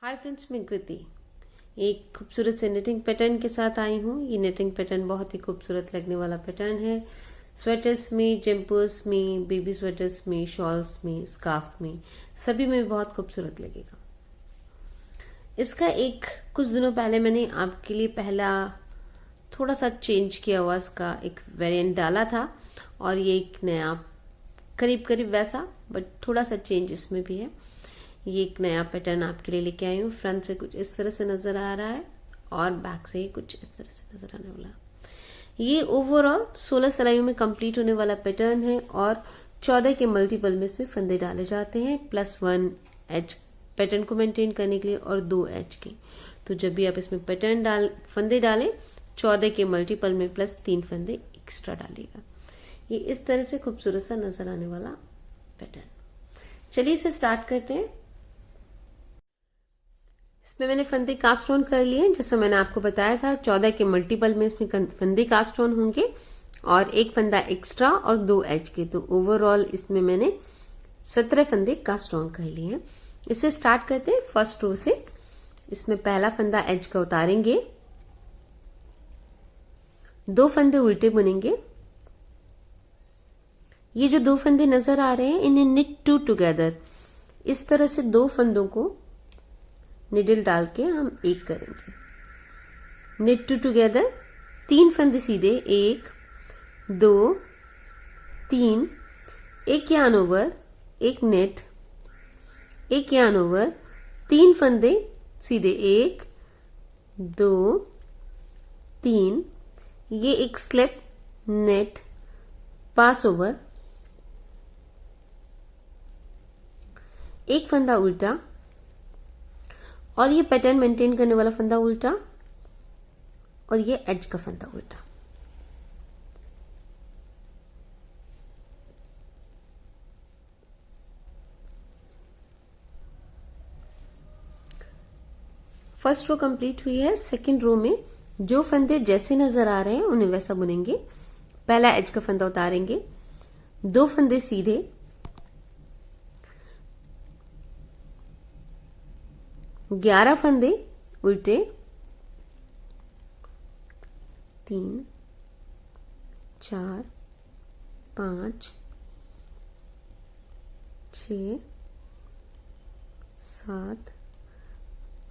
Hi friends, मैं कृति एक खूबसूरत से निटिंग पैटर्न के साथ आई हूँ। ये निटिंग पैटर्न बहुत ही खूबसूरत लगने वाला पैटर्न है। स्वेटर्स में, जंपर्स में, बेबी स्वेटर्स में, शॉल्स में, स्कार्फ में, सभी में बहुत खूबसूरत लगेगा। इसका कुछ दिनों पहले मैंने आपके लिए पहला थोड़ा सा चेंज किया हुआ इसका एक वेरिएंट डाला था, और ये एक नया करीब करीब वैसा बट थोड़ा सा चेंज इसमें भी है। ये एक नया पैटर्न आपके लिए लेके आई हूँ। फ्रंट से कुछ इस तरह से नजर आ रहा है और बैक से कुछ इस तरह से नजर आने वाला। ये ओवरऑल 16 सिलाइयों में कंप्लीट होने वाला पैटर्न है और 14 के मल्टीपल में इसमें फंदे डाले जाते हैं, +1 एज पैटर्न को मेंटेन करने के लिए और 2 एज के। तो जब भी आप इसमें फंदे डालें 14 के मल्टीपल में +3 फंदे एक्स्ट्रा डालिएगा। ये इस तरह से खूबसूरत सा नजर आने वाला पैटर्न। चलिए इसे स्टार्ट करते हैं। इसमें मैंने फंदे कास्ट ऑन कर लिए, जैसे मैंने आपको बताया था 14 के मल्टीपल में इसमें फंदे कास्ट ऑन होंगे और एक फंदा एक्स्ट्रा और 2 एज के। तो ओवरऑल इसमें मैंने 17 फंदे कास्ट ऑन कर लिए हैं। इसे स्टार्ट करते हैं फर्स्ट रो से। इसमें पहला फंदा एज का उतारेंगे, 2 फंदे उल्टे बुनेंगे। ये जो 2 फंदे नजर आ रहे हैं इन्हें निट टू टुगेदर, इस तरह से 2 फंदों को निडल डाल के हम एक करेंगे। निट टू टुगेदर, 3 फंदे सीधे, 1 2 3, एक यार्न ओवर, एक नेट, एक यार्न ओवर, 3 फंदे सीधे, 1 2 3, ये एक स्लिप, नेट, पास ओवर, एक फंदा उल्टा, और ये पैटर्न मेंटेन करने वाला फंदा उल्टा, और ये एज का फंदा उल्टा। फर्स्ट रो कंप्लीट हुई है। सेकंड रो में जो फंदे जैसे नजर आ रहे हैं उन्हें वैसा बुनेंगे। पहला एज का फंदा उतारेंगे, 2 फंदे सीधे, 11 फंदे उल्टे, 3 4 5 6 7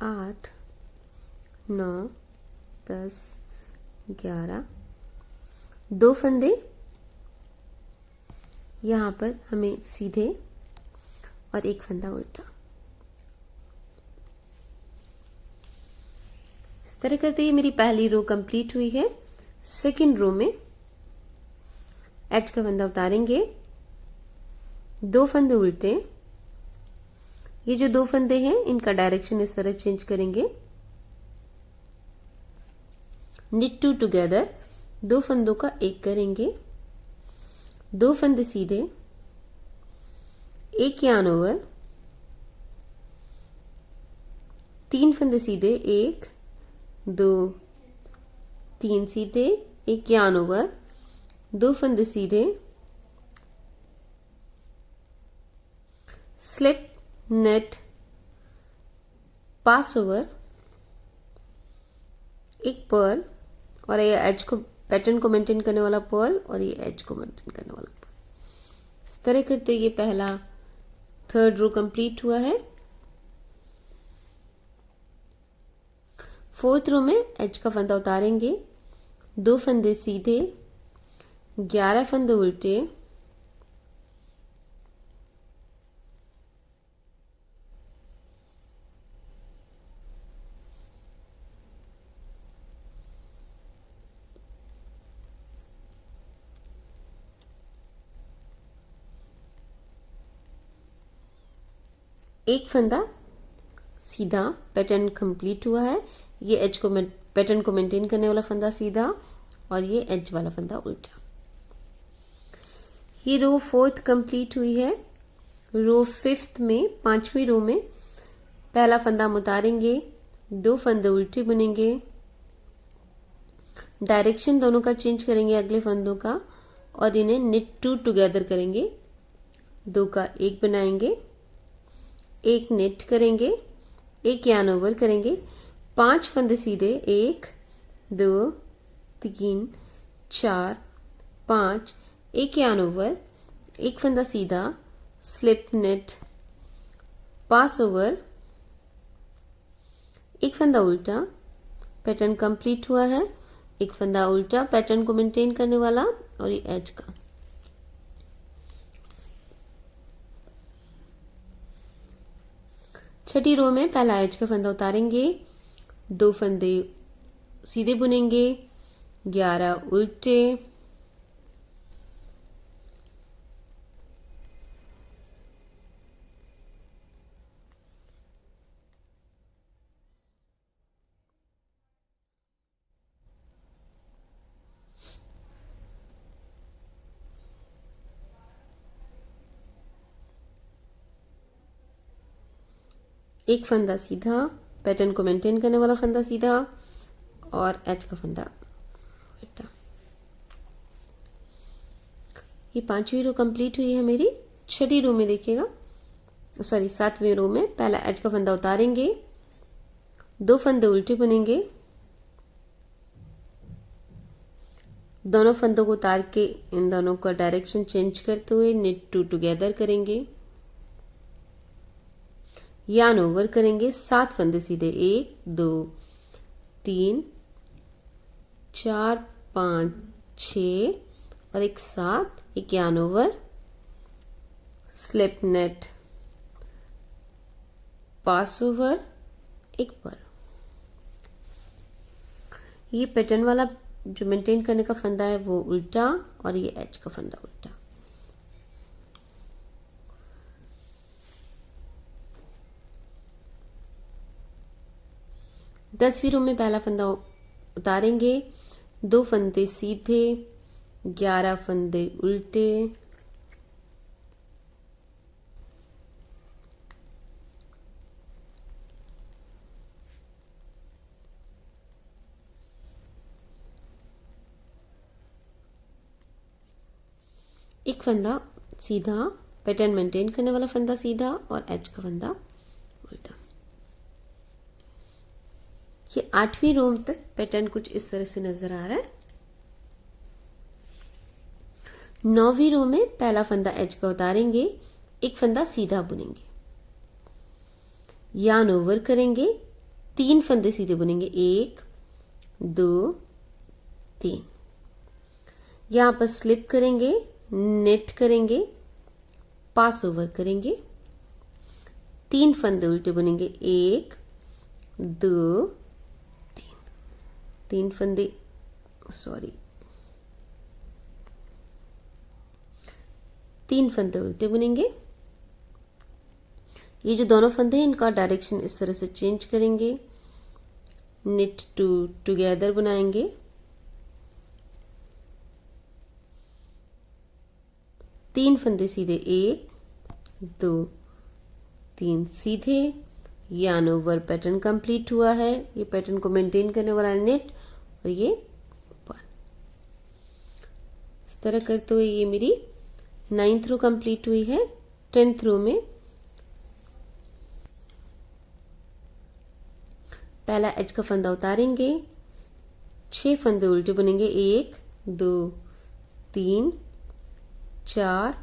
8 9 10 11, 2 फंदे यहां पर हमें सीधे और एक फंदा उल्टा। इस तरह करते ही मेरी पहली रो कंप्लीट हुई है। सेकंड रो में एज का फंदा उतारेंगे, 2 फंदे उल्टे। ये जो 2 फंदे हैं इनका डायरेक्शन इस तरह चेंज करेंगे। निट टू टुगेदर, 2 फंदों का एक करेंगे, 2 फंदे सीधे, एक यार्न ओवर, 3 फंदे सीधे, 1 2 3 सीधे, एक यार्न ओवर, 2 फंदे सीधे, स्लिप, नेट, पास ओवर, एक पर्ल, और ये एज को पैटर्न को मेंटेन करने वाला पर्ल, और ये एज को मेंटेन करने वाला पर्ल। इस तरह करते ये पहला थर्ड रो कंप्लीट हुआ है। फोर्थ रो में एज का फंदा उतारेंगे, 2 फंदे सीधे, 11 फंदे उल्टे, एक फंदा सीधा, पैटर्न कंप्लीट हुआ है। ये एज को पैटर्न को मेंटेन करने वाला फंदा सीधा, और ये एज वाला फंदा उल्टा। ये रो 4th कंप्लीट हुई है। रो 5th में 5वीं रो में पहला फंदा हम उतारेंगे, 2 फंदे उल्टे बुनेंगे। डायरेक्शन दोनों का चेंज करेंगे अगले फंदों का, और इन्हें निट टू टुगेदर करेंगे। 2 का एक बनाएंगे, एक नेट करेंगे, एक यार्न ओवर करेंगे, 5 फंदे सीधे, 1 2 3 4 5, एक यार्न ओवर, एक फंदा सीधा, स्लिप नेट, पास ओवर, एक फंदा उल्टा, पैटर्न कंप्लीट हुआ है। एक फंदा उल्टा पैटर्न को मेंटेन करने वाला और ये एज का। छठी रो में पहला एज का फंदा उतारेंगे, 2 फंदे सीधे बुनेंगे, 11 उल्टे, एक फंदा सीधा, पैटर्न को मेंटेन करने वाला फंदा सीधा और एच का फंदा उल्टा। ये 5वीं रो कंप्लीट हुई है मेरी। छठी रो में देखिएगा, सॉरी 7वीं रो में पहला एच का फंदा उतारेंगे, 2 फंदे उल्टे बुनेंगे, दोनों फंदों को उतार के इन दोनों का डायरेक्शन चेंज करते हुए निट टू टुगेदर करेंगे, यार्न ओवर करेंगे, 7 फंदे सीधे, 1 2 3 4 5 6 और एक 7, एक यार्न ओवर, स्लिप नेट, पास ओवर, एक पर। ये पैटर्न वाला जो मेंटेन करने का फंदा है वो उल्टा और ये एच का फंदा उल्टा। दसवीं रो में पहला फंदा उतारेंगे, 2 फंदे सीधे, 11 फंदे उल्टे, एक फंदा सीधा, पैटर्न मेंटेन करने वाला फंदा सीधा और एच का फंदा उल्टा। ये 8वीं रो तक पैटर्न कुछ इस तरह से नजर आ रहा है। 9वीं रो में पहला फंदा एच का उतारेंगे, एक फंदा सीधा बुनेंगे, यार्न ओवर करेंगे, 3 फंदे सीधे बुनेंगे, 1 2 3, यहां पर स्लिप करेंगे, नेट करेंगे, पास ओवर करेंगे, 3 फंदे उल्टे बुनेंगे, 1 2 3 फंदे, सॉरी 3 फंदे उल्टे बुनेंगे। ये जो दोनों फंदे हैं इनका डायरेक्शन इस तरह से चेंज करेंगे, निट टू टुगेदर बनाएंगे, तीन फंदे सीधे, 1 2 3 सीधे, यार्न ओवर, पैटर्न कंप्लीट हुआ है। ये पैटर्न को मेंटेन करने वाला नेट और ये वन। इस तरह करते हुए ये मेरी 9th रो कंप्लीट हुई है। 10th रो में पहला एच का फंदा उतारेंगे, 6 फंदे उल्टे बुनेंगे, 1 2 3 4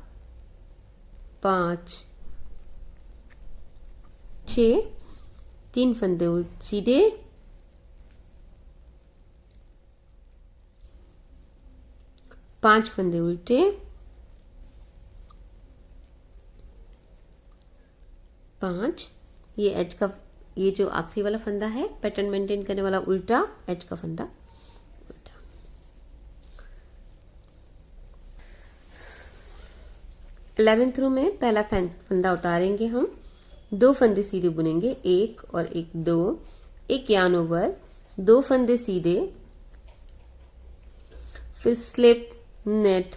5 6, 3 फंदे सीधे, पांच फंदे उल्टे, 5, ये एच का, ये जो आखिरी वाला फंदा है पैटर्न मेंटेन करने वाला उल्टा, एच का फंदा उल्टा। इलेवेंथ रो में पहला फंदा उतारेंगे हम, 2 फंदे सीधे बुनेंगे, 1 और 1 2, एक यार्न ओवर, 2 फंदे सीधे, फिर स्लिप नेट,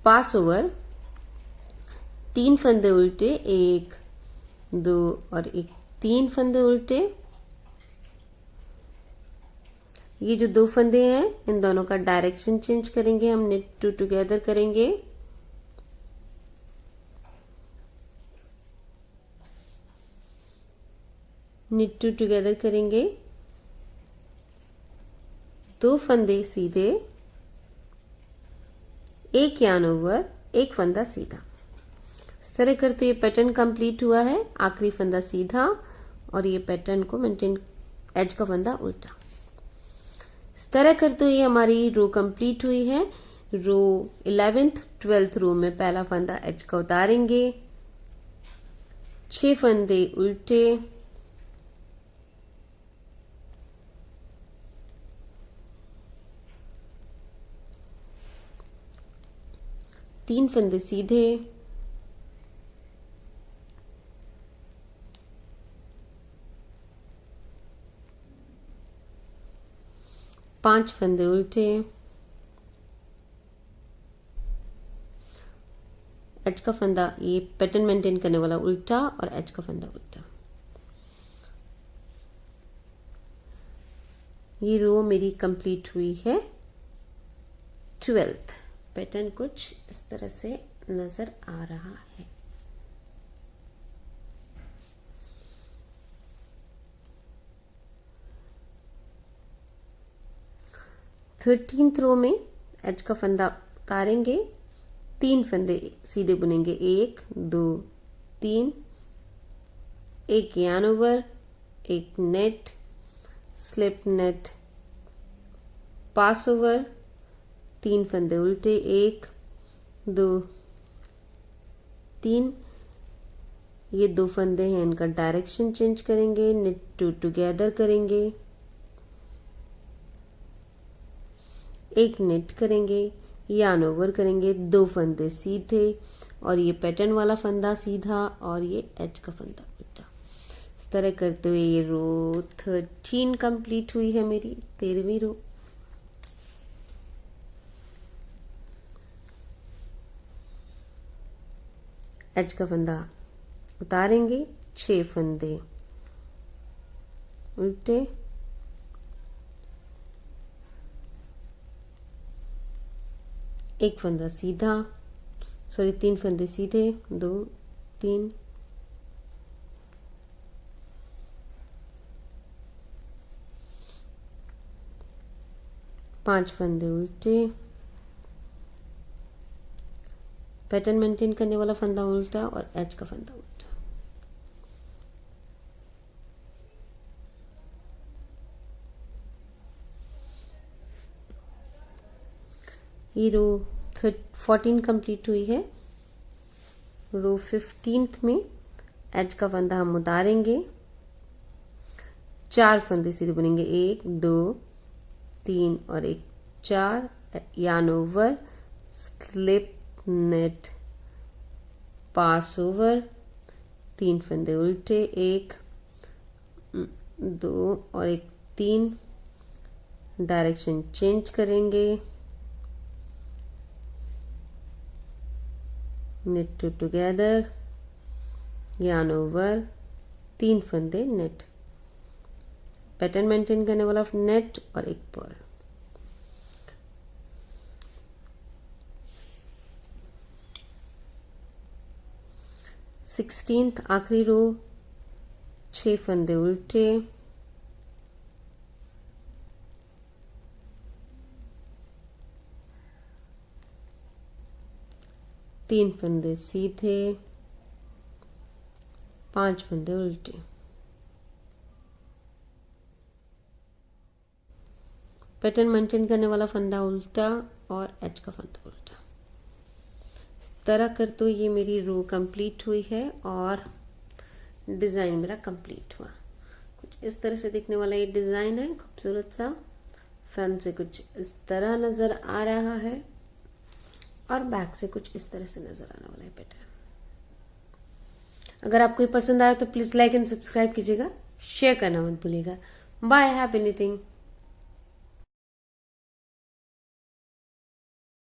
पास ओवर, 3 फंदे उल्टे, 1 2 और 1 3 फंदे उल्टे। ये जो 2 फंदे हैं इन दोनों का डायरेक्शन चेंज करेंगे, हम निट टू टुगेदर करेंगे, knit 2 टुगेदर करेंगे, 2 फंदे सीधे, एक यार्न ओवर, एक फंदा सीधा। इस तरह करते ये पैटर्न कंप्लीट हुआ है। आखिरी फंदा सीधा और ये पैटर्न को मेंटेन, एज का फंदा उल्टा। इस तरह करते हुए हमारी रो कंप्लीट हुई है। रो 11th 12th रो में पहला फंदा एज का उतारेंगे, 6 फंदे उल्टे, तीन फंदे सीधे, पांच फंदे उल्टे, एज का फंदा, ये पैटर्न मेंटेन करने वाला उल्टा और एज का फंदा उल्टा। ये रो मेरी कंप्लीट हुई है। 12th पैटर्न कुछ इस तरह से नजर आ रहा है। थर्टीन्थ रो में एज का फंदा उतारेंगे, 3 फंदे सीधे बुनेंगे, 1 2 3, एक यार्न ओवर, एक नेट, स्लिप नेट, पास ओवर, 3 फंदे उल्टे, 1 2 3, ये 2 फंदे हैं, इनका डायरेक्शन चेंज करेंगे, knit 2 टुगेदर करेंगे, एक नेट करेंगे, यार्न ओवर करेंगे, 2 फंदे सीधे और ये पैटर्न वाला फंदा सीधा और ये एज का फंदा उल्टा। इस तरह करते हुए ये रो 13 कंप्लीट हुई है मेरी, 13वीं रो। एज का फंदा उतारेंगे, 6 फंदे उल्टे, एक फंदा सीधा, सॉरी 3 फंदे सीधे, 2 3, पांच फंदे उल्टे, पैटर्न मेंटेन करने वाला फंदा उल्टा और एज का फंदा उल्टा। ये रो 14 कंप्लीट हुई है। रो 15th में एज का फंदा हम उतारेंगे, 4 फंदे सीधे बुनेंगे, 1 2 3 और एक 4, यार्न ओवर, स्लिप नेट, पास ओवर, 3 फंदे उल्टे, 1 2 और एक 3, डायरेक्शन चेंज करेंगे, knit 2 टुगेदर, यार्न ओवर, 3 फंदे नेट, पैटर्न मेंटेन करने वाला नेट और एक पर्ल। सिक्सटीन्थ आखिरी रो, 6 फंदे उल्टे, तीन फंदे सीधे, 5 फंदे उल्टे, पैटर्न मेंटेन करने वाला फंदा उल्टा और एज का फंदा उल्टा। इस तरह कर तो ये मेरी रो कंप्लीट हुई है और डिजाइन मेरा कंप्लीट हुआ। कुछ इस तरह से दिखने वाला ये डिजाइन है, खूबसूरत सा। फ्रंट से कुछ इस तरह नजर आ रहा है और बैक से कुछ इस तरह से नजर आने वाला है पैटर्न। अगर आपको ये पसंद आया तो प्लीज लाइक एंड सब्सक्राइब कीजिएगा, शेयर करना मत भूलिएगा। Bye, happy knitting.